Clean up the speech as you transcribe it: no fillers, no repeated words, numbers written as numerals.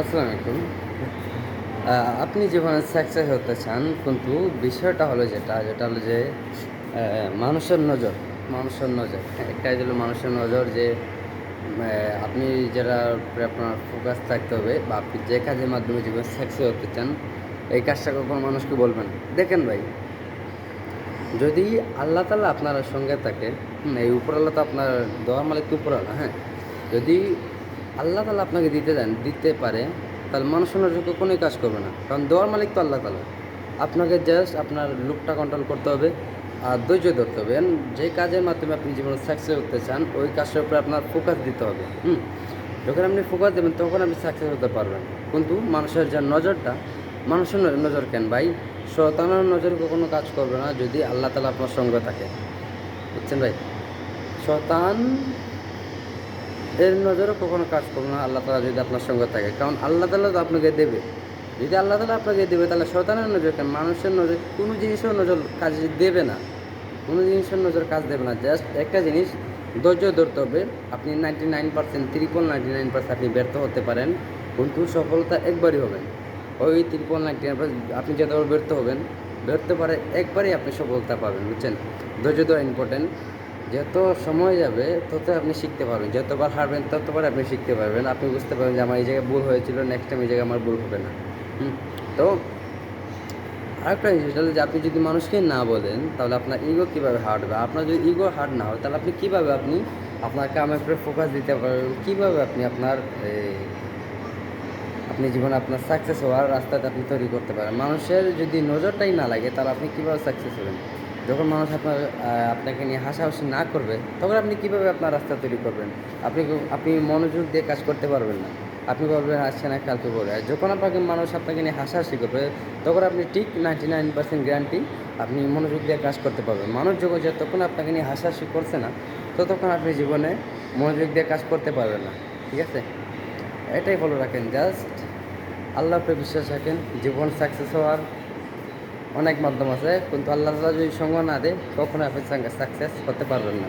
আসসালামু আলাইকুম। আপনি জীবনে সাকসেস হতে চান, কিন্তু বিষয়টা হলো যেটা হলো যে মানুষের নজর, মানুষের নজর। হ্যাঁ, একটাই হলো মানুষের নজর যে আপনি যেটার উপরে আপনার ফোকাস থাকতে হবে বা আপনি যে কাজের মাধ্যমে জীবনে সাকসেস হতে চান, এই কাজটা কখনো মানুষকে বলবেন না। দেখেন ভাই, যদি আল্লাহ তাআলা আপনার সঙ্গে থাকে, এই উপরওয়ালা তো আপনার দোয়ার মালিক তো উপরওয়ালা, হ্যাঁ? যদি আল্লাহ তাআলা আপনাকে দিতে পারে, তাহলে মানুষের নজর কখনোই কাজ করবে না। কারণ দেওয়ার মালিক তো আল্লাহ তাআলা। আপনাকে জাস্ট আপনার লোভটা কন্ট্রোল করতে হবে আর ধৈর্য ধরতে হবে। যে কাজের মাধ্যমে আপনি জীবনে সাকসেস হতে চান, ওই কাজটার উপরে আপনার ফোকাস দিতে হবে। যখন আপনি ফোকাস দেবেন, তখন আপনি সাকসেস হতে পারবেন। কিন্তু মানুষের যে নজরটা, মানুষের নজর কেন ভাই? শয়তানের নজর কখনো কাজ করবে না যদি আল্লাহ তাআলা আপনার সঙ্গে থাকে। বুঝছেন ভাই? শয়তান এর নজরও কখনো কাজ করবে না আল্লাহ তাআলা যদি আপনার সঙ্গে থাকে। কারণ আল্লাহ তাআলা তো আপনাকে দেবে। যদি আল্লাহ তাআলা আপনাকে দেবে, তাহলে শয়তানের নজর কেন? মানুষের নজর কোনো জিনিসের নজর কাজ দেবে না। কোনো জিনিসের নজর কাজ দেবে না। জাস্ট একটা জিনিস, ধৈর্য ধরতে হবে। আপনি 99%, 99% আপনি ব্যর্থ হতে পারেন, কিন্তু সফলতা একবারই হবেন। ওই 99% আপনি যতবার ব্যর্থ হবেন, ব্যর্থ পারে একবারই আপনি সফলতা পাবেন। বুঝছেন? ধৈর্য ধরা ইম্পর্টেন্ট। যত সময় যাবে তত আপনি শিখতে পারবেন, যতবার হারবেন ততবার আপনি শিখতে পারবেন। আপনি বুঝতে পারবেন যে আমার এই জায়গায় ভুল হয়েছিল, নেক্সট টাইম এই জায়গায় আমার ভুল হবে না। তো আরেকটা জিনিস হলো যে আপনি যদি মানুষকে না বলেন, তাহলে আপনার ইগো কীভাবে হার্ট হবে? আপনার যদি ইগো হার্ট না হয়, তাহলে আপনি কীভাবে আপনার কামের উপরে ফোকাস দিতে পারবেন? কীভাবে আপনি জীবনে আপনার সাকসেস হওয়ার রাস্তাটা আপনি তৈরি করতে পারেন? মানুষের যদি নজরটাই না লাগে, তাহলে আপনি কীভাবে সাকসেস হবেন? যখন মানুষ আপনাকে নিয়ে হাসাহাসি না করবে, তখন আপনি কীভাবে আপনার রাস্তা তৈরি করবেন? আপনি মনোযোগ দিয়ে কাজ করতে পারবেন না। আপনি বলবেন আজকে না কালকে বলবে। আর যখন মানুষ আপনাকে নিয়ে হাসাহাসি করবে, তখন আপনি ঠিক 99% গ্যারান্টি আপনি মনোযোগ দিয়ে কাজ করতে পারবেন। মানুষ যতক্ষণ আপনাকে নিয়ে হাসাহাসি করছে না, ততক্ষণ আপনি জীবনে মনোযোগ দিয়ে কাজ করতে পারবেন না। ঠিক আছে? এটাই ফলো রাখেন, জাস্ট আল্লাহর উপরে বিশ্বাস রাখেন। জীবন সাকসেস হওয়ার অনেক মাধ্যম আছে, কিন্তু আল্লাহ তাআলা যদি সঙ্গ না দেয়, কখনো আপনি সাকসেস হতে পারবেন না।